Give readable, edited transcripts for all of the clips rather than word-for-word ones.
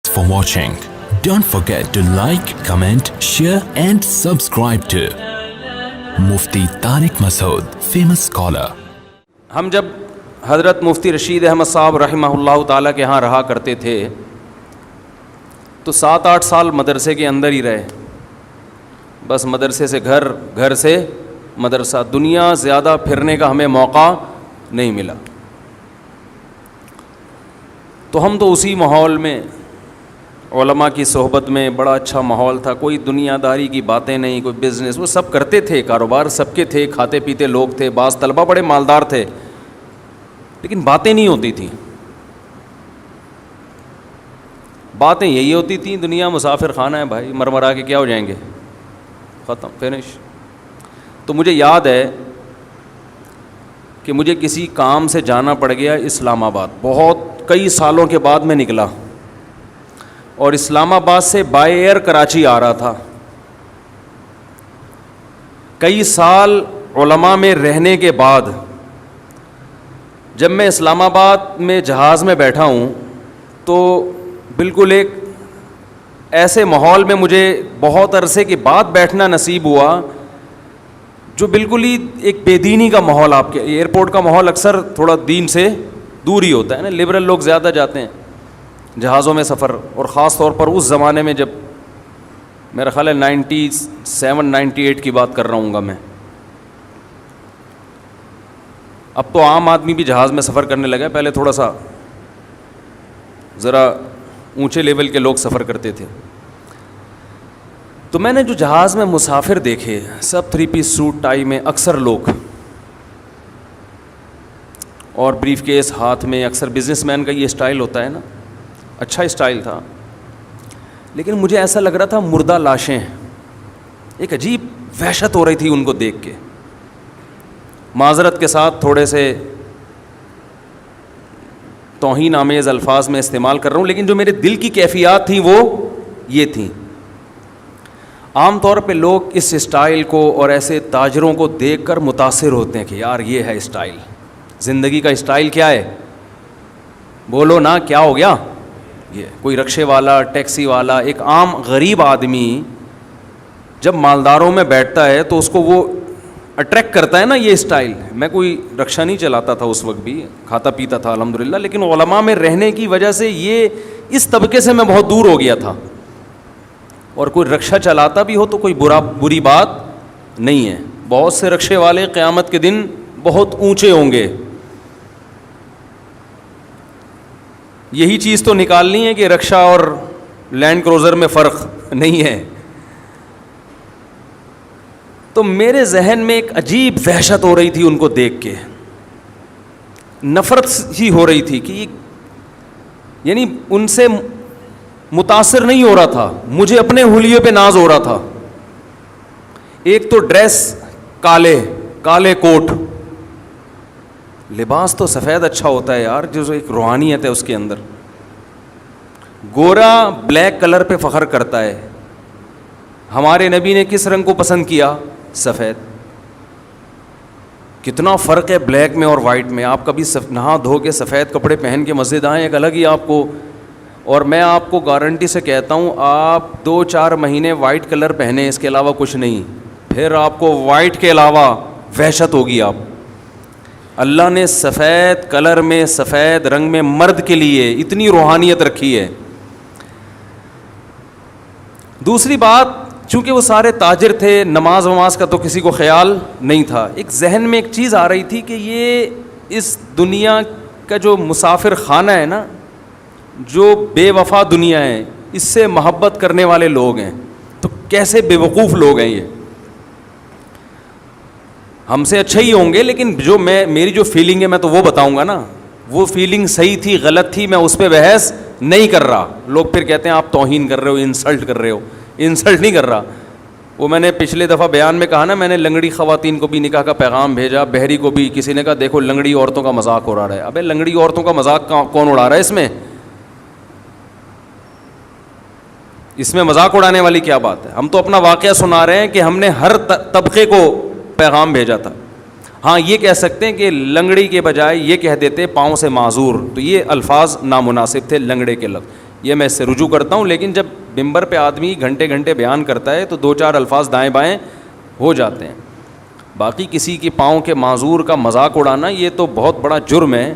Thanks for watching. Don't forget to like, comment, share and subscribe to Mufti Tariq Masood, famous scholar. ہم جب حضرت مفتی رشید احمد صاحب رحمہ اللہ تعالیٰ کے ہاں رہا کرتے تھے تو 7-8 سال مدرسے کے اندر ہی رہے. بس مدرسے سے گھر، گھر سے مدرسہ، دنیا زیادہ پھرنے کا ہمیں موقع نہیں ملا. تو ہم تو اسی ماحول میں، علماء کی صحبت میں، بڑا اچھا ماحول تھا، کوئی دنیا داری کی باتیں نہیں، کوئی بزنس، وہ سب کرتے تھے، کاروبار سب کے تھے، کھاتے پیتے لوگ تھے، بعض طلبہ بڑے مالدار تھے، لیکن باتیں نہیں ہوتی تھیں. باتیں یہی ہوتی تھیں، دنیا مسافر خانہ ہے بھائی، مرمرا کے کیا ہو جائیں گے، ختم، فنش. تو مجھے یاد ہے کہ مجھے کسی کام سے جانا پڑ گیا اسلام آباد، بہت کئی سالوں کے بعد میں نکلا، اور اسلام آباد سے بائی ایئر کراچی آ رہا تھا. کئی سال علماء میں رہنے کے بعد جب میں اسلام آباد میں جہاز میں بیٹھا ہوں تو بالکل ایک ایسے ماحول میں مجھے بہت عرصے کے بعد بیٹھنا نصیب ہوا جو بالکل ہی ایک بے دینی کا ماحول. آپ کے ایئرپورٹ کا ماحول اکثر تھوڑا دین سے دور ہی ہوتا ہے نا، لبرل لوگ زیادہ جاتے ہیں جہازوں میں سفر، اور خاص طور پر اس زمانے میں جب میرا خیال ہے 97-98 کی بات کر رہا ہوں گا میں. اب تو عام آدمی بھی جہاز میں سفر کرنے لگا ہے، پہلے تھوڑا سا ذرا اونچے لیول کے لوگ سفر کرتے تھے. تو میں نے جو جہاز میں مسافر دیکھے سب 3 پیس سوٹ ٹائی میں، اکثر لوگ، اور بریف کیس ہاتھ میں. اکثر بزنس مین کا یہ اسٹائل ہوتا ہے نا، اچھا اسٹائل تھا، لیکن مجھے ایسا لگ رہا تھا مردہ لاشیں. ایک عجیب وحشت ہو رہی تھی ان کو دیکھ کے. معذرت کے ساتھ تھوڑے سے توہین آمیز الفاظ میں استعمال کر رہا ہوں، لیکن جو میرے دل کی کیفیات تھیں وہ یہ تھیں. عام طور پہ لوگ اس اسٹائل کو اور ایسے تاجروں کو دیکھ کر متاثر ہوتے ہیں کہ یار یہ ہے اسٹائل، زندگی کا اسٹائل کیا ہے، بولو نا کیا ہو گیا. یہ کوئی رکشے والا، ٹیکسی والا، ایک عام غریب آدمی جب مالداروں میں بیٹھتا ہے تو اس کو وہ اٹریکٹ کرتا ہے نا یہ اسٹائل. میں کوئی رکشہ نہیں چلاتا تھا اس وقت بھی، کھاتا پیتا تھا الحمدللہ، لیکن علماء میں رہنے کی وجہ سے یہ اس طبقے سے میں بہت دور ہو گیا تھا. اور کوئی رکشہ چلاتا بھی ہو تو کوئی بری بات نہیں ہے. بہت سے رکشے والے قیامت کے دن بہت اونچے ہوں گے. یہی چیز تو نکالنی ہے کہ رکشہ اور لینڈ کروزر میں فرق نہیں ہے. تو میرے ذہن میں ایک عجیب وحشت ہو رہی تھی ان کو دیکھ کے، نفرت ہی ہو رہی تھی کہ یعنی ان سے متاثر نہیں ہو رہا تھا، مجھے اپنے حلیے پہ ناز ہو رہا تھا. ایک تو ڈریس کالے کوٹ، لباس تو سفید اچھا ہوتا ہے یار، جو ایک روحانیت ہے اس کے اندر. گورا بلیک کلر پہ فخر کرتا ہے. ہمارے نبی نے کس رنگ کو پسند کیا؟ سفید. کتنا فرق ہے بلیک میں اور وائٹ میں. آپ کبھی نہا دھو کے سفید کپڑے پہن کے مسجد آئیں، ایک الگ ہی آپ کو، اور میں آپ کو گارنٹی سے کہتا ہوں آپ 2-4 مہینے وائٹ کلر پہنے، اس کے علاوہ کچھ نہیں، پھر آپ کو وائٹ کے علاوہ وحشت ہوگی. آپ اللہ نے سفید کلر میں، سفید رنگ میں مرد کے لیے اتنی روحانیت رکھی ہے. دوسری بات، چونکہ وہ سارے تاجر تھے، نماز وماز کا تو کسی کو خیال نہیں تھا. ایک ذہن میں ایک چیز آ رہی تھی کہ یہ اس دنیا کا جو مسافر خانہ ہے نا، جو بے وفا دنیا ہے، اس سے محبت کرنے والے لوگ ہیں، تو کیسے بے وقوف لوگ ہیں یہ. ہم سے اچھے ہی ہوں گے، لیکن جو میری جو فیلنگ ہے میں تو وہ بتاؤں گا نا. وہ فیلنگ صحیح تھی غلط تھی میں اس پہ بحث نہیں کر رہا. لوگ پھر کہتے ہیں آپ توہین کر رہے ہو، انسلٹ کر رہے ہو. انسلٹ نہیں کر رہا. وہ میں نے پچھلے دفعہ بیان میں کہا نا، میں نے لنگڑی خواتین کو بھی نکاح کا پیغام بھیجا، بہری کو بھی. کسی نے کہا دیکھو لنگڑی عورتوں کا مذاق اڑا رہا ہے. ابے لنگڑی عورتوں کا مذاق کون اڑا رہا ہے؟ اس میں مذاق اڑانے والی کیا بات ہے؟ ہم تو اپنا واقعہ سنا رہے ہیں کہ ہم نے ہر طبقے کو پیغام بھیجا تھا. ہاں یہ کہہ سکتے ہیں کہ لنگڑی کے بجائے یہ کہہ دیتے پاؤں سے معذور، تو یہ الفاظ نامناسب تھے لنگڑے کے لفظ. یہ میں اس سے رجوع کرتا ہوں. لیکن جب ممبر پہ آدمی گھنٹے گھنٹے بیان کرتا ہے تو 2-4 الفاظ دائیں بائیں ہو جاتے ہیں. باقی کسی کی پاؤں کے معذور کا مذاق اڑانا یہ تو بہت بڑا جرم ہے.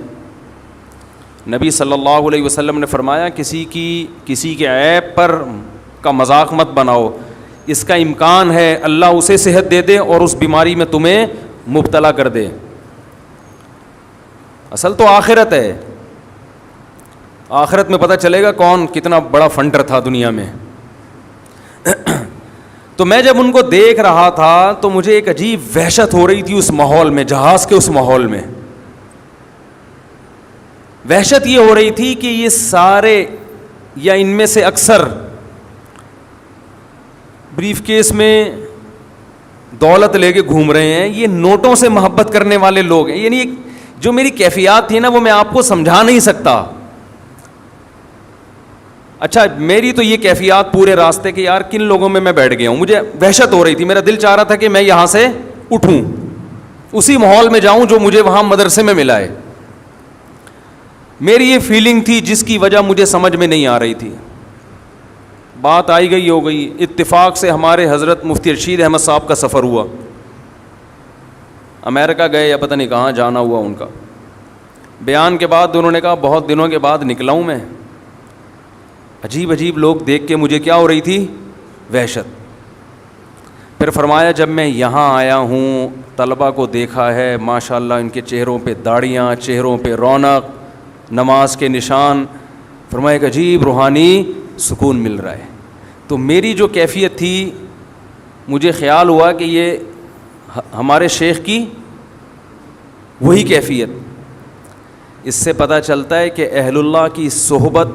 نبی صلی اللہ علیہ وسلم نے فرمایا کسی کے عیب پر کا مذاق مت بناؤ. اس کا امکان ہے اللہ اسے صحت دے دے اور اس بیماری میں تمہیں مبتلا کر دے. اصل تو آخرت ہے. آخرت میں پتہ چلے گا کون کتنا بڑا فنڈر تھا دنیا میں. تو میں جب ان کو دیکھ رہا تھا تو مجھے ایک عجیب وحشت ہو رہی تھی اس ماحول میں, جہاز کے اس ماحول میں. وحشت یہ ہو رہی تھی کہ یہ سارے یا ان میں سے اکثر بریف کیس میں دولت لے کے گھوم رہے ہیں. یہ نوٹوں سے محبت کرنے والے لوگ ہیں. یعنی جو میری کیفیات تھی نا وہ میں آپ کو سمجھا نہیں سکتا. اچھا میری تو یہ کیفیات پورے راستے کہ یار کن لوگوں میں بیٹھ گیا ہوں. مجھے وحشت ہو رہی تھی. میرا دل چاہ رہا تھا کہ میں یہاں سے اٹھوں, اسی ماحول میں جاؤں جو مجھے وہاں مدرسے میں ملا ہے. میری یہ فیلنگ تھی جس کی وجہ مجھے سمجھ میں نہیں آ رہی تھی. بات آئی گئی ہو گئی. اتفاق سے ہمارے حضرت مفتی رشید احمد صاحب کا سفر ہوا. امریکہ گئے یا پتہ نہیں کہاں جانا ہوا ان کا. بیان کے بعد انہوں نے کہا بہت دنوں کے بعد نکلا ہوں میں. عجیب عجیب لوگ دیکھ کے مجھے کیا ہو رہی تھی, وحشت. پھر فرمایا جب میں یہاں آیا ہوں طلبہ کو دیکھا ہے ماشاءاللہ ان کے چہروں پہ داڑیاں, چہروں پہ رونق, نماز کے نشان. فرمایا ایک عجیب روحانی سکون مل رہا ہے. تو میری جو کیفیت تھی مجھے خیال ہوا کہ یہ ہمارے شیخ کی وہی کیفیت. اس سے پتہ چلتا ہے کہ اہل اللہ کی صحبت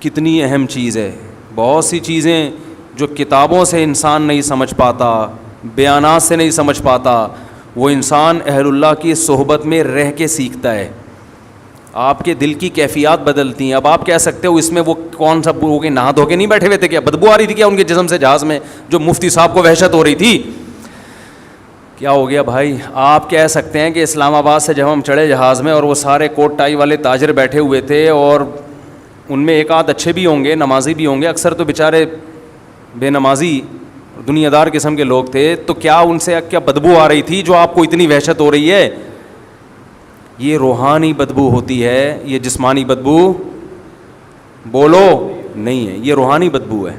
کتنی اہم چیز ہے. بہت سی چیزیں جو کتابوں سے انسان نہیں سمجھ پاتا, بیانات سے نہیں سمجھ پاتا, وہ انسان اہل اللہ کی صحبت میں رہ کے سیکھتا ہے. آپ کے دل کی کیفیات بدلتی ہیں. اب آپ کہہ سکتے ہو اس میں وہ کون سا ہو کے نہا دھو کے نہیں بیٹھے ہوئے تھے, کیا بدبو آ رہی تھی کیا ان کے جسم سے جہاز میں, جو مفتی صاحب کو وحشت ہو رہی تھی. کیا ہو گیا بھائی. آپ کہہ سکتے ہیں کہ اسلام آباد سے جب ہم چڑھے جہاز میں اور وہ سارے کوٹ ٹائی والے تاجر بیٹھے ہوئے تھے اور ان میں ایک آدھ اچھے بھی ہوں گے, نمازی بھی ہوں گے, اکثر تو بیچارے بے نمازی دنیا دار قسم کے لوگ تھے, تو کیا ان سے کیا بدبو آ رہی تھی جو آپ کو اتنی وحشت ہو رہی ہے؟ یہ روحانی بدبو ہوتی ہے, یہ جسمانی بدبو بولو نہیں ہے, یہ روحانی بدبو ہے.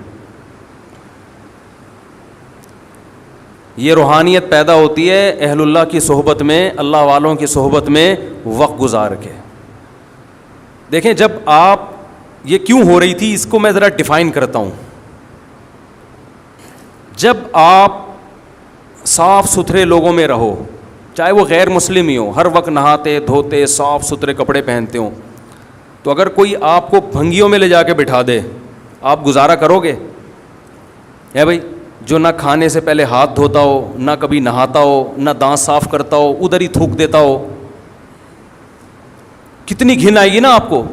یہ روحانیت پیدا ہوتی ہے اہل اللہ کی صحبت میں, اللہ والوں کی صحبت میں وقت گزار کے. دیکھیں جب آپ یہ کیوں ہو رہی تھی اس کو میں ذرا ڈیفائن کرتا ہوں. جب آپ صاف ستھرے لوگوں میں رہو, چاہے وہ غیر مسلم ہی ہو, ہر وقت نہاتے دھوتے صاف ستھرے کپڑے پہنتے ہوں, تو اگر کوئی آپ کو بھنگیوں میں لے جا کے بٹھا دے آپ گزارا کرو گے؟ ہے بھائی, جو نہ کھانے سے پہلے ہاتھ دھوتا ہو, نہ کبھی نہاتا ہو, نہ دانت صاف کرتا ہو, ادھر ہی تھوک دیتا ہو, کتنی گھن آئے گی نا آپ کو.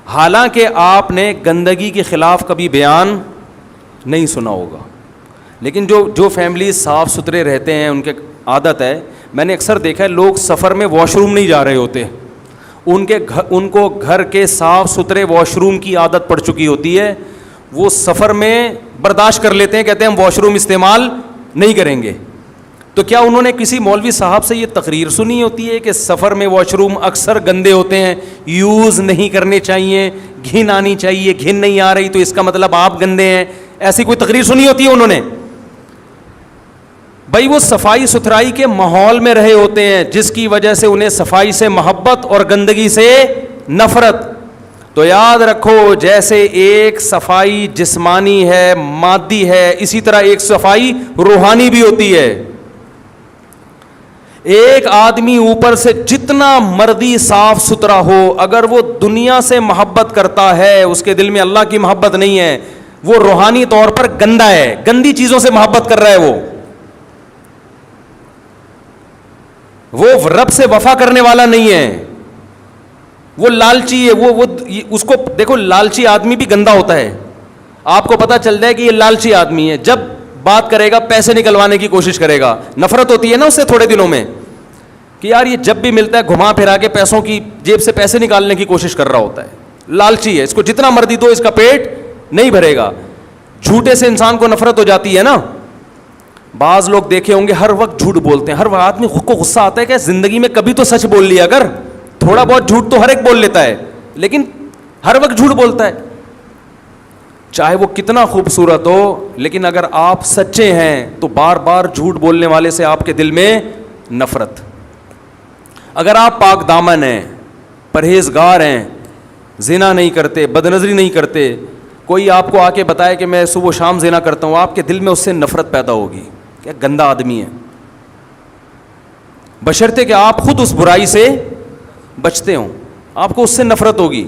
حالانکہ آپ نے گندگی کے خلاف کبھی بیان نہیں سنا ہوگا. لیکن جو فیملی صاف ستھرے رہتے ہیں ان کے عادت ہے, میں نے اکثر دیکھا ہے لوگ سفر میں واش روم نہیں جا رہے ہوتے, ان کو گھر کے صاف ستھرے واش روم کی عادت پڑ چکی ہوتی ہے. وہ سفر میں برداشت کر لیتے ہیں, کہتے ہیں ہم واش روم استعمال نہیں کریں گے. تو کیا انہوں نے کسی مولوی صاحب سے یہ تقریر سنی ہوتی ہے کہ سفر میں واش روم اکثر گندے ہوتے ہیں, یوز نہیں کرنے چاہیے, گھن آنی چاہیے, گھن نہیں آ رہی تو اس کا مطلب آپ گندے ہیں, ایسی کوئی تقریر سنی ہوتی ہے انہوں نے؟ بھائی وہ صفائی ستھرائی کے ماحول میں رہے ہوتے ہیں جس کی وجہ سے انہیں صفائی سے محبت اور گندگی سے نفرت. تو یاد رکھو جیسے ایک صفائی جسمانی ہے, مادی ہے, اسی طرح ایک صفائی روحانی بھی ہوتی ہے. ایک آدمی اوپر سے جتنا مرضی صاف ستھرا ہو, اگر وہ دنیا سے محبت کرتا ہے, اس کے دل میں اللہ کی محبت نہیں ہے, وہ روحانی طور پر گندا ہے, گندی چیزوں سے محبت کر رہا ہے, وہ رب سے وفا کرنے والا نہیں ہے, وہ لالچی ہے. وہ اس کو دیکھو, لالچی آدمی بھی گندا ہوتا ہے. آپ کو پتہ چل جائے کہ یہ لالچی آدمی ہے جب بات کرے گا پیسے نکلوانے کی کوشش کرے گا. نفرت ہوتی ہے نا اس سے تھوڑے دنوں میں کہ یار یہ جب بھی ملتا ہے گھما پھرا کے پیسوں کی جیب سے پیسے نکالنے کی کوشش کر رہا ہوتا ہے. لالچی ہے, اس کو جتنا مرضی دو اس کا پیٹ نہیں بھرے گا. جھوٹے سے انسان کو نفرت ہو جاتی ہے نا. بعض لوگ دیکھے ہوں گے ہر وقت جھوٹ بولتے ہیں, ہر آدمی خود کو غصہ آتا ہے کہ زندگی میں کبھی تو سچ بول لیا کر. تھوڑا بہت جھوٹ تو ہر ایک بول لیتا ہے, لیکن ہر وقت جھوٹ بولتا ہے, چاہے وہ کتنا خوبصورت ہو. لیکن اگر آپ سچے ہیں تو بار بار جھوٹ بولنے والے سے آپ کے دل میں نفرت. اگر آپ پاک دامن ہیں, پرہیزگار ہیں, زنا نہیں کرتے, بدنظری نہیں کرتے, کوئی آپ کو آ کے بتائے کہ میں صبح و شام زنا کرتا ہوں, آپ کے دل میں اس سے نفرت پیدا ہوگی, کیا گندا آدمی ہے, بشرطے کہ آپ خود اس برائی سے بچتے ہوں, آپ کو اس سے نفرت ہوگی.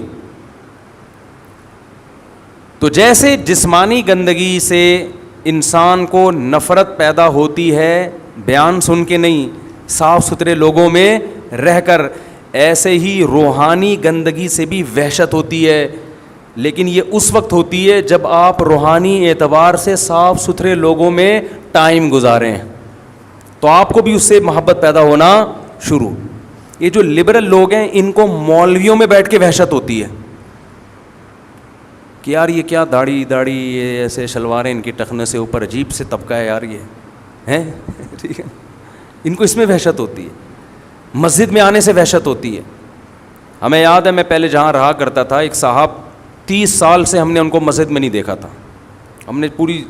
تو جیسے جسمانی گندگی سے انسان کو نفرت پیدا ہوتی ہے بیان سن کے نہیں, صاف ستھرے لوگوں میں رہ کر, ایسے ہی روحانی گندگی سے بھی وحشت ہوتی ہے. لیکن یہ اس وقت ہوتی ہے جب آپ روحانی اعتبار سے صاف ستھرے لوگوں میں ٹائم گزاریں, تو آپ کو بھی اس سے محبت پیدا ہونا شروع. یہ جو لبرل لوگ ہیں ان کو مولویوں میں بیٹھ کے وحشت ہوتی ہے کہ یار یہ کیا داڑھی یہ ایسے شلواریں ان کی ٹخنے سے اوپر, عجیب سے طبقہ ہے یار یہ ہیں, ٹھیک ہے, ان کو اس میں وحشت ہوتی ہے. مسجد میں آنے سے وحشت ہوتی ہے. ہمیں یاد ہے میں پہلے جہاں رہا کرتا تھا, ایک صاحب 30 سال سے ہم نے ان کو مسجد میں نہیں دیکھا تھا. ہم نے پوری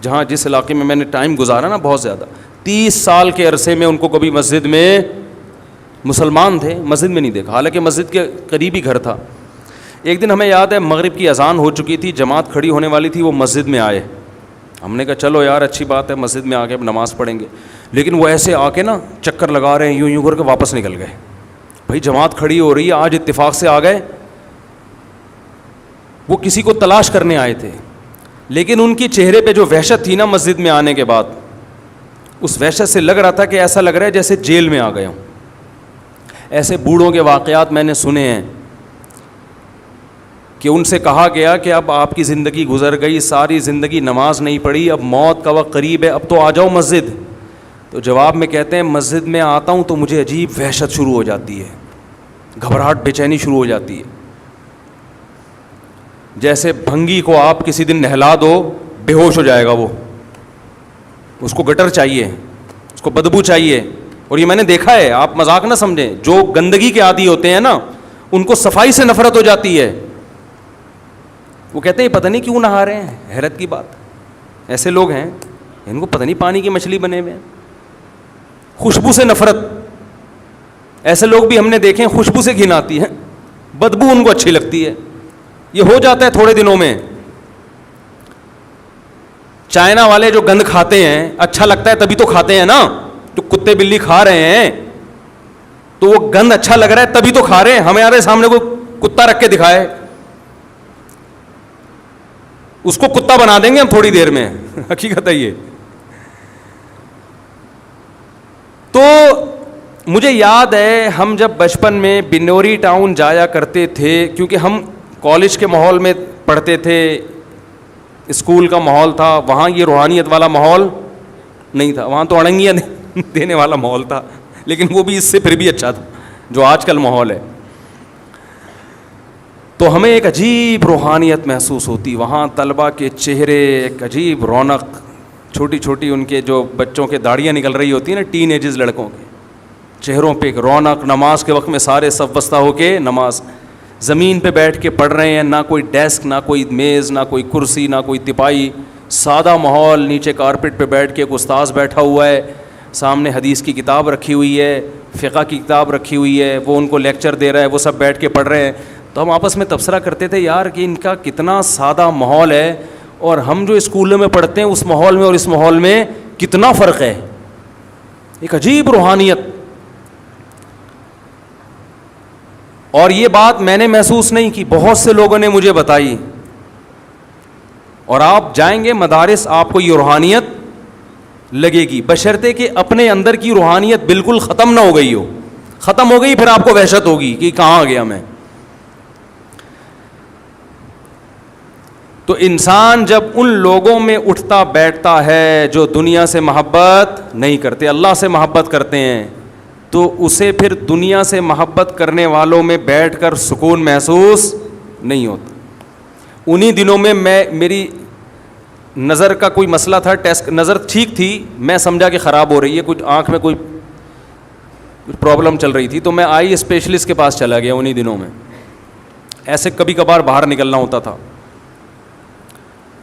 جہاں جس علاقے میں نے ٹائم گزارا نا بہت زیادہ, 30 سال کے عرصے میں ان کو کبھی مسجد میں, مسلمان تھے, مسجد میں نہیں دیکھا, حالانکہ مسجد کے قریب ہی گھر تھا. ایک دن ہمیں یاد ہے مغرب کی اذان ہو چکی تھی, جماعت کھڑی ہونے والی تھی, وہ مسجد میں آئے. ہم نے کہا چلو یار اچھی بات ہے, مسجد میں آ کے اب نماز پڑھیں گے. لیکن وہ ایسے آ کے نا چکر لگا رہے ہیں, یوں کر کے واپس نکل گئے. بھائی جماعت کھڑی ہو رہی ہے, آج اتفاق سے آ گئے. وہ کسی کو تلاش کرنے آئے تھے, لیکن ان کی چہرے پہ جو وحشت تھی نا مسجد میں آنے کے بعد, اس وحشت سے لگ رہا تھا کہ ایسا لگ رہا ہے جیسے جیل میں آ گئے ہوں. ایسے بوڑھوں کے واقعات میں نے سنے ہیں کہ ان سے کہا گیا کہ اب آپ کی زندگی گزر گئی, ساری زندگی نماز نہیں پڑھی, اب موت کا وقت قریب ہے, اب تو آ جاؤ مسجد. تو جواب میں کہتے ہیں مسجد میں آتا ہوں تو مجھے عجیب وحشت شروع ہو جاتی ہے, گھبراہٹ بے چینی شروع ہو جاتی ہے. جیسے بھنگی کو آپ کسی دن نہلا دو, بے ہوش ہو جائے گا وہ, اس کو گٹر چاہیے, اس کو بدبو چاہیے. اور یہ میں نے دیکھا ہے, آپ مذاق نہ سمجھیں, جو گندگی کے عادی ہوتے ہیں نا ان کو صفائی سے نفرت ہو جاتی ہے. وہ کہتے ہیں پتہ نہیں کیوں نہا رہے ہیں, حیرت کی بات. ایسے لوگ ہیں ان کو پتہ نہیں پانی کی مچھلی بنے ہوئے ہیں. خوشبو سے نفرت, ایسے لوگ بھی ہم نے دیکھے ہیں, خوشبو سے گھن آتی ہے, بدبو ان کو اچھی لگتی ہے. یہ ہو جاتا ہے تھوڑے دنوں میں. چائنا والے جو گند کھاتے ہیں اچھا لگتا ہے تبھی تو کھاتے ہیں نا, جو کتے بلی کھا رہے ہیں تو وہ گند اچھا لگ رہا ہے تبھی تو کھا رہے ہیں. ہمارے سامنے کوئی کتا رکھ کے دکھائے, اس کو کتا بنا دیں گے ہم تھوڑی دیر میں, حقیقت ہے یہ. تو مجھے یاد ہے ہم جب بچپن میں بنوری ٹاؤن جایا کرتے تھے, کیونکہ ہم کالج کے ماحول میں پڑھتے تھے, اسکول کا ماحول تھا, وہاں یہ روحانیت والا ماحول نہیں تھا, وہاں تو اڑنگیاں دینے والا ماحول تھا, لیکن وہ بھی اس سے پھر بھی اچھا تھا جو آج کل ماحول ہے. تو ہمیں ایک عجیب روحانیت محسوس ہوتی وہاں, طلباء کے چہرے ایک عجیب رونق, چھوٹی چھوٹی ان کے جو بچوں کے داڑیاں نکل رہی ہوتی ہیں نا, ٹین ایجز لڑکوں کے چہروں پہ ایک رونق, نماز کے وقت میں سارے صف بستہ ہو کے نماز, زمین پہ بیٹھ کے پڑھ رہے ہیں, نہ کوئی ڈیسک, نہ کوئی میز, نہ کوئی کرسی, نہ کوئی تپائی, سادہ ماحول. نیچے کارپیٹ پہ بیٹھ کے ایک استاذ بیٹھا ہوا ہے, سامنے حدیث کی کتاب رکھی ہوئی ہے, فقہ کی کتاب رکھی ہوئی ہے, وہ ان کو لیکچر دے رہا ہے, وہ سب بیٹھ کے پڑھ رہے ہیں. تو ہم آپس میں تبصرہ کرتے تھے یار کہ ان کا کتنا سادہ ماحول ہے, اور ہم جو اسکولوں میں پڑھتے ہیں اس ماحول میں اور اس ماحول میں کتنا فرق ہے, ایک عجیب روحانیت. اور یہ بات میں نے محسوس نہیں کی, بہت سے لوگوں نے مجھے بتائی. اور آپ جائیں گے مدارس, آپ کو یہ روحانیت لگے گی, بشرطے کہ اپنے اندر کی روحانیت بالکل ختم نہ ہو گئی ہو. ختم ہو گئی پھر آپ کو وحشت ہوگی کہ کہاں آ گیا میں. تو انسان جب ان لوگوں میں اٹھتا بیٹھتا ہے جو دنیا سے محبت نہیں کرتے, اللہ سے محبت کرتے ہیں, تو اسے پھر دنیا سے محبت کرنے والوں میں بیٹھ کر سکون محسوس نہیں ہوتا. انہی دنوں میں میری نظر کا کوئی مسئلہ تھا, ٹیسٹ نظر ٹھیک تھی, میں سمجھا کہ خراب ہو رہی ہے, کچھ آنکھ میں کوئی پرابلم چل رہی تھی, تو میں آئی اسپیشلسٹ کے پاس چلا گیا انہی دنوں میں. ایسے کبھی کبھار باہر نکلنا ہوتا تھا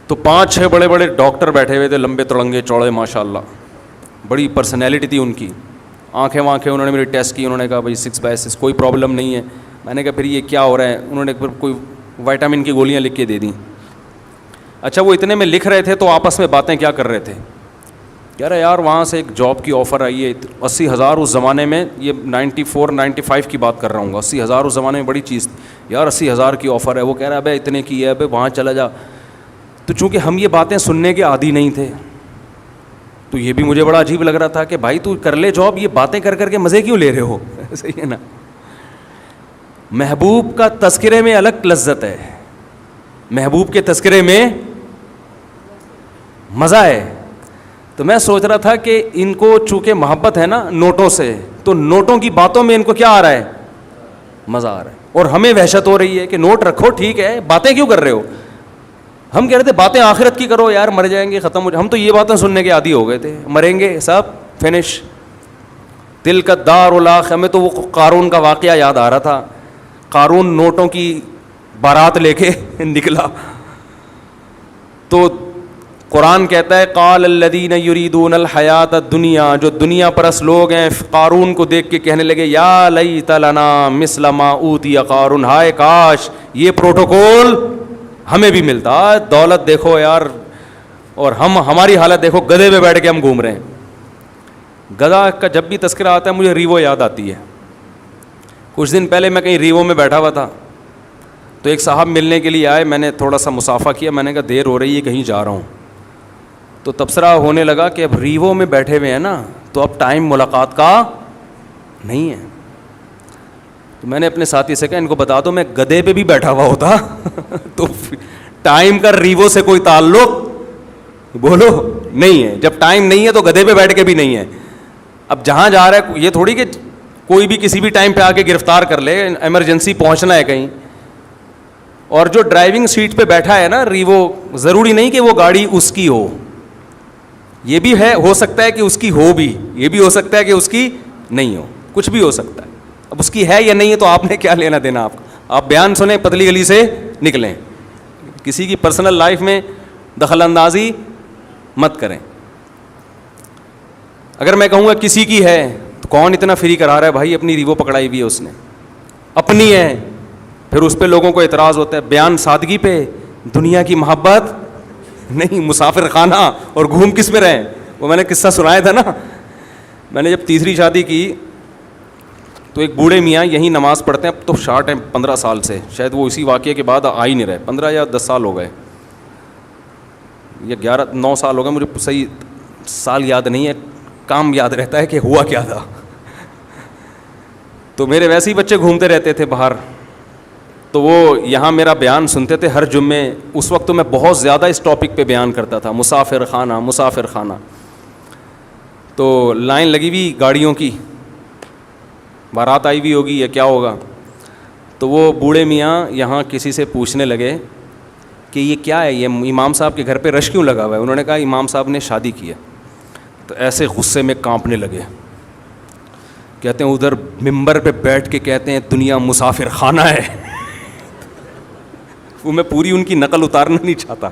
تو 5-6 بڑے بڑے ڈاکٹر بیٹھے ہوئے تھے, لمبے تڑنگے چوڑے ماشاء اللہ, بڑی پرسنالٹی تھی ان کی. آنکھیں انہوں نے میری ٹیسٹ کی, انہوں نے کہا بھائی 6/6 کوئی پرابلم نہیں ہے. میں نے کہا پھر یہ کیا ہو رہا ہے؟ انہوں نے پھر کوئی وائٹامن کی گولیاں لکھ کے دے دیں. اچھا وہ اتنے میں لکھ رہے تھے تو آپس میں باتیں کیا کر رہے تھے, کہہ رہے یار وہاں سے ایک جاب کی آفر آئی ہے 80,000 اس زمانے میں, یہ 94-95 کی بات کر رہا ہوں گا, 80,000 اس زمانے میں بڑی چیز تھی یار, 80,000 کی آفر ہے. وہ کہہ رہا ہے بھائی اتنے کی ہے, بھائی وہاں چلا جا. تو چونکہ ہم یہ باتیں سننے کے عادی نہیں تھے تو یہ بھی مجھے بڑا عجیب لگ رہا تھا کہ بھائی تو کر لے جاب, یہ باتیں کر کر کے مزے کیوں لے رہے ہو؟ صحیح ہے نا. محبوب کا تذکرے میں الگ لذت ہے, محبوب کے تذکرے میں مزہ ہے. تو میں سوچ رہا تھا کہ ان کو چونکہ محبت ہے نا نوٹوں سے, تو نوٹوں کی باتوں میں ان کو کیا آ رہا ہے؟ مزہ آ رہا ہے. اور ہمیں وحشت ہو رہی ہے کہ نوٹ رکھو ٹھیک ہے, باتیں کیوں کر رہے ہو؟ ہم کہہ رہے تھے باتیں آخرت کی کرو یار, مر جائیں گے ختم ہو جائے. ہم تو یہ باتیں سننے کے عادی ہو گئے تھے, مریں گے سب فنش. تلک الدار الاخرہ, ہمیں تو وہ قارون کا واقعہ یاد آ رہا تھا. قارون نوٹوں کی بارات لے کے نکلا تو قرآن کہتا ہے قال الذین یریدون الحیات الدنیا, جو دنیا پرست لوگ ہیں قارون کو دیکھ کے کہنے لگے یا لیت لنا مثل ما اوتی قارون, ہائے کاش یہ پروٹوکول ہمیں بھی ملتا. دولت دیکھو یار, اور ہماری حالت دیکھو, گدھے پہ بیٹھ کے ہم گھوم رہے ہیں. گدھا کا جب بھی تذکرہ آتا ہے مجھے ریوو یاد آتی ہے. کچھ دن پہلے میں کہیں ریوو میں بیٹھا ہوا تھا تو ایک صاحب ملنے کے لیے آئے, میں نے تھوڑا سا مصافحہ کیا, میں نے کہا دیر ہو رہی ہے کہیں جا رہا ہوں. تو تبصرہ ہونے لگا کہ اب ریوو میں بیٹھے ہوئے ہیں نا تو اب ٹائم ملاقات کا نہیں ہے. تو میں نے اپنے ساتھی سے کہا ان کو بتا دو میں گدھے پہ بھی بیٹھا ہوا ہوتا تو ٹائم کا ریوو سے کوئی تعلق بولو نہیں ہے. جب ٹائم نہیں ہے تو گدھے پہ بیٹھ کے بھی نہیں ہے. اب جہاں جا رہا ہے یہ تھوڑی کہ کوئی بھی کسی بھی ٹائم پہ آ کے گرفتار کر لے, ایمرجنسی پہنچنا ہے کہیں. اور جو ڈرائیونگ سیٹ پہ بیٹھا ہے نا ریوو, ضروری نہیں کہ وہ گاڑی اس کی ہو, یہ بھی ہے, ہو سکتا ہے کہ اس کی ہو بھی, یہ بھی ہو سکتا ہے کہ اس کی نہیں ہو, کچھ بھی ہو سکتا ہے. اب اس کی ہے یا نہیں ہے تو آپ نے کیا لینا دینا, آپ بیان سنیں پتلی گلی سے نکلیں, کسی کی پرسنل لائف میں دخل اندازی مت کریں. اگر میں کہوں گا کسی کی ہے تو کون اتنا فری کرا رہا ہے بھائی, اپنی ریوو پکڑائی ہوئی ہے اس نے, اپنی ہے, پھر اس پہ لوگوں کو اعتراض ہوتا ہے. بیان سادگی پہ, دنیا کی محبت نہیں, مسافر خانہ اور گھوم کس میں رہیں. وہ میں نے قصہ سنایا تھا نا, میں نے جب تیسری شادی کی تو ایک بوڑھے میاں یہیں نماز پڑھتے ہیں, اب تو شارٹ ہیں 15 سال سے, شاید وہ اسی واقعے کے بعد آ ہی نہیں رہے, 15 یا 10 سال ہو گئے یا 9 سال ہو گئے, مجھے صحیح سال یاد نہیں ہے, کام یاد رہتا ہے کہ ہوا کیا تھا. تو میرے ویسے ہی بچے گھومتے رہتے تھے باہر, تو وہ یہاں میرا بیان سنتے تھے ہر جمعے. اس وقت تو میں بہت زیادہ اس ٹاپک پہ بیان کرتا تھا, مسافر خانہ مسافر خانہ. تو لائن لگی ہوئی گاڑیوں کی, بارات آئی ہوئی ہوگی یا کیا ہوگا. تو وہ بوڑھے میاں یہاں کسی سے پوچھنے لگے کہ یہ کیا ہے, یہ امام صاحب کے گھر پہ رش کیوں لگا ہوا ہے. انہوں نے کہا امام صاحب نے شادی کی ہے. تو ایسے غصے میں کانپنے لگے, کہتے ہیں ادھر ممبر پہ بیٹھ کے کہتے ہیں دنیا مسافر خانہ ہے. وہ میں پوری ان کی نقل اتارنا نہیں چاہتا,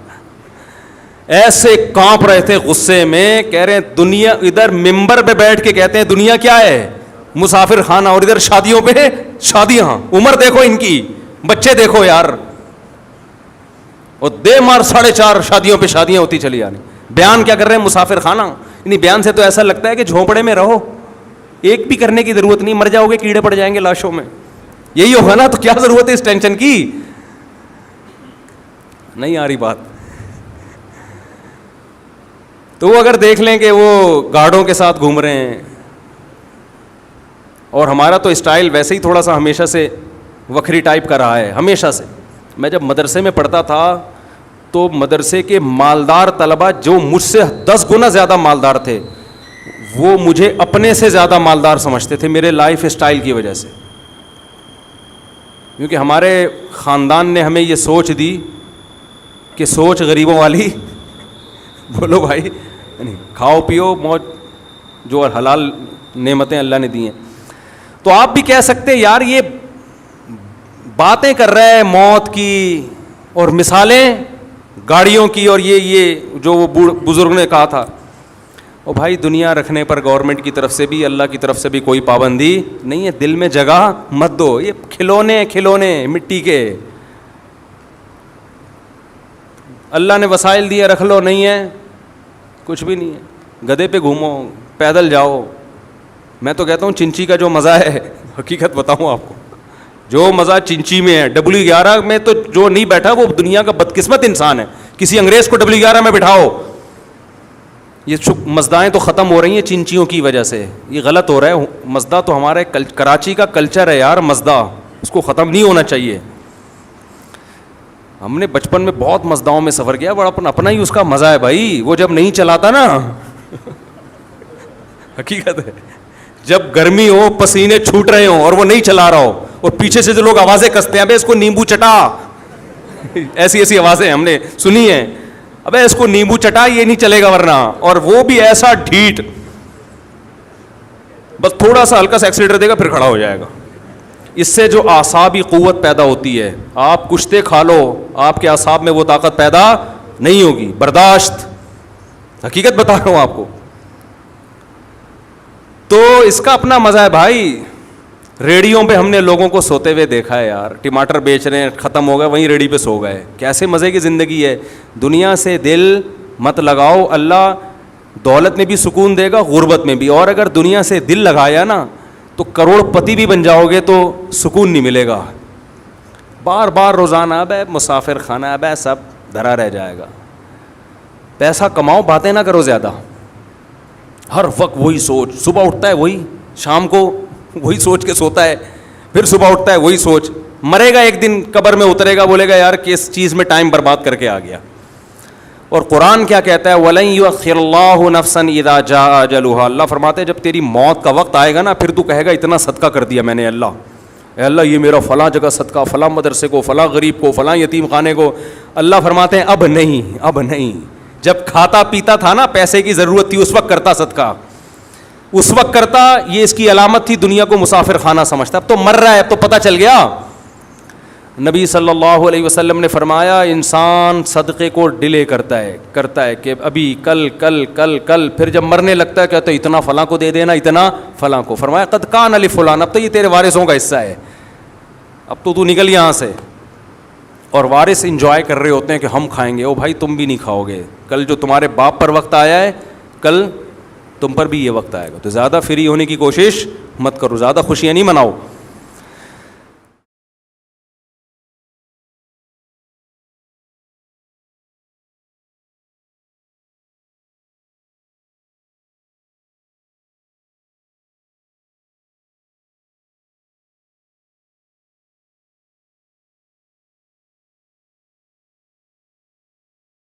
ایسے کانپ رہے تھے غصے میں, کہہ رہے ہیں دنیا, ادھر ممبر پہ بیٹھ کے کہتے ہیں دنیا کیا ہے مسافر خانہ, اور ادھر شادیوں پہ شادیاں, عمر دیکھو ان کی, بچے دیکھو یار, اور دے مار 4.5 شادیوں پہ شادیاں ہوتی چلی جانی. بیان کیا کر رہے ہیں مسافر خانہ. یعنی بیان سے تو ایسا لگتا ہے کہ جھونپڑے میں رہو, ایک بھی کرنے کی ضرورت نہیں, مر جاؤ گے کیڑے پڑ جائیں گے لاشوں میں, یہی ہوگا نا, تو کیا ضرورت ہے اس ٹینشن کی. نہیں آ رہی بات. تو وہ اگر دیکھ لیں کہ وہ گارڈوں کے ساتھ گھوم رہے ہیں, اور ہمارا تو اسٹائل ویسے ہی تھوڑا سا ہمیشہ سے وکھری ٹائپ کا رہا ہے, ہمیشہ سے. میں جب مدرسے میں پڑھتا تھا تو مدرسے کے مالدار طلبہ جو مجھ سے 10 گنا زیادہ مالدار تھے, وہ مجھے اپنے سے زیادہ مالدار سمجھتے تھے میرے لائف اسٹائل کی وجہ سے، کیونکہ ہمارے خاندان نے ہمیں یہ سوچ دی کہ سوچ غریبوں والی بولو بھائی، کھاؤ پیو موج، جو حلال نعمتیں اللہ نے دی ہیں. تو آپ بھی کہہ سکتے ہیں یار یہ باتیں کر رہے ہیں موت کی اور مثالیں گاڑیوں کی، اور یہ جو وہ بزرگ نے کہا تھا. اور بھائی دنیا رکھنے پر گورنمنٹ کی طرف سے بھی اللہ کی طرف سے بھی کوئی پابندی نہیں ہے، دل میں جگہ مت دو. یہ کھلونے مٹی کے، اللہ نے وسائل دیے رکھ لو، نہیں ہے کچھ بھی نہیں ہے. گدھے پہ گھومو، پیدل جاؤ. میں تو کہتا ہوں چنچی کا جو مزہ ہے، حقیقت بتاؤں آپ کو، جو مزہ چنچی میں ہے، W11 میں تو جو نہیں بیٹھا وہ دنیا کا بدقسمت انسان ہے. کسی انگریز کو W11 میں بٹھاؤ. یہ مزدائیں تو ختم ہو رہی ہیں چنچیوں کی وجہ سے، یہ غلط ہو رہا ہے. مزدہ تو ہمارے کراچی کا کلچر ہے یار، مزدہ اس کو ختم نہیں ہونا چاہیے. ہم نے بچپن میں بہت مزداؤں میں سفر کیا، بڑا اپنا ہی اس کا مزہ ہے بھائی. وہ جب نہیں چلاتا نا حقیقت ہے، جب گرمی ہو، پسینے چھوٹ رہے ہوں اور وہ نہیں چلا رہا ہو، اور پیچھے سے جو لوگ آوازیں کستے ہیں، ابے اس کو نیمبو چٹا، ایسی آوازیں ہم نے سنی ہیں، ابے اس کو نیمبو چٹا، یہ نہیں چلے گا ورنہ. اور وہ بھی ایسا ڈھیٹ، بس تھوڑا سا ہلکا سا ایکسیلیٹر دے گا پھر کھڑا ہو جائے گا. اس سے جو اعصابی قوت پیدا ہوتی ہے، آپ کشتے کھا لو، آپ کے اعصاب میں وہ طاقت پیدا نہیں ہوگی. برداشت، حقیقت بتا رہا ہوں آپ کو. تو اس کا اپنا مزہ ہے بھائی. ریڑیوں پہ ہم نے لوگوں کو سوتے ہوئے دیکھا ہے یار، ٹماٹر بیچ رہے ہیں، ختم ہو گئے وہیں ریڑی پہ سو گئے. کیسے مزے کی زندگی ہے. دنیا سے دل مت لگاؤ، اللہ دولت میں بھی سکون دے گا، غربت میں بھی. اور اگر دنیا سے دل لگایا نا تو کروڑ پتی بھی بن جاؤ گے تو سکون نہیں ملے گا. بار بار روزانہ اب مسافر خانہ، اب سب دھرا رہ جائے گا. پیسہ کماؤ، باتیں نہ کرو زیادہ. ہر وقت وہی سوچ، صبح اٹھتا ہے وہی، شام کو وہی سوچ کے سوتا ہے، پھر صبح اٹھتا ہے وہی سوچ. مرے گا ایک دن، قبر میں اترے گا، بولے گا یار کس چیز میں ٹائم برباد کر کے آ گیا. اور قرآن کیا کہتا ہے؟ وَلَن يُؤَخِّرَ اللَّهُ نَفْسًا إِذَا جَاءَ أَجَلُهَا. اللہ فرماتے ہیں جب تیری موت کا وقت آئے گا نا، پھر تو کہے گا اتنا صدقہ کر دیا میں نے اللہ، اے اللہ یہ میرا فلاں جگہ صدقہ، فلاں مدرسے کو، فلاں غریب کو، فلاں یتیم خانے کو. اللہ فرماتے ہیں اب نہیں. جب کھاتا پیتا تھا نا، پیسے کی ضرورت تھی، اس وقت کرتا صدقہ، اس وقت کرتا. یہ اس کی علامت تھی، دنیا کو مسافر خانہ سمجھتا. اب تو مر رہا ہے، اب تو پتہ چل گیا. نبی صلی اللہ علیہ وسلم نے فرمایا انسان صدقے کو ڈیلے کرتا ہے کہ ابھی کل، پھر جب مرنے لگتا ہے کہتا ہے اتنا فلاں کو دے دینا، اتنا فلاں کو. فرمایا قد کان لفلان، اب تو یہ تیرے وارثوں کا حصہ ہے، اب تو نکل یہاں سے. اور وارث انجوائے کر رہے ہوتے ہیں کہ ہم کھائیں گے. او بھائی تم بھی نہیں کھاؤ گے، کل جو تمہارے باپ پر وقت آیا ہے کل تم پر بھی یہ وقت آئے گا. تو زیادہ فری ہونے کی کوشش مت کرو، زیادہ خوشیاں نہیں مناؤ.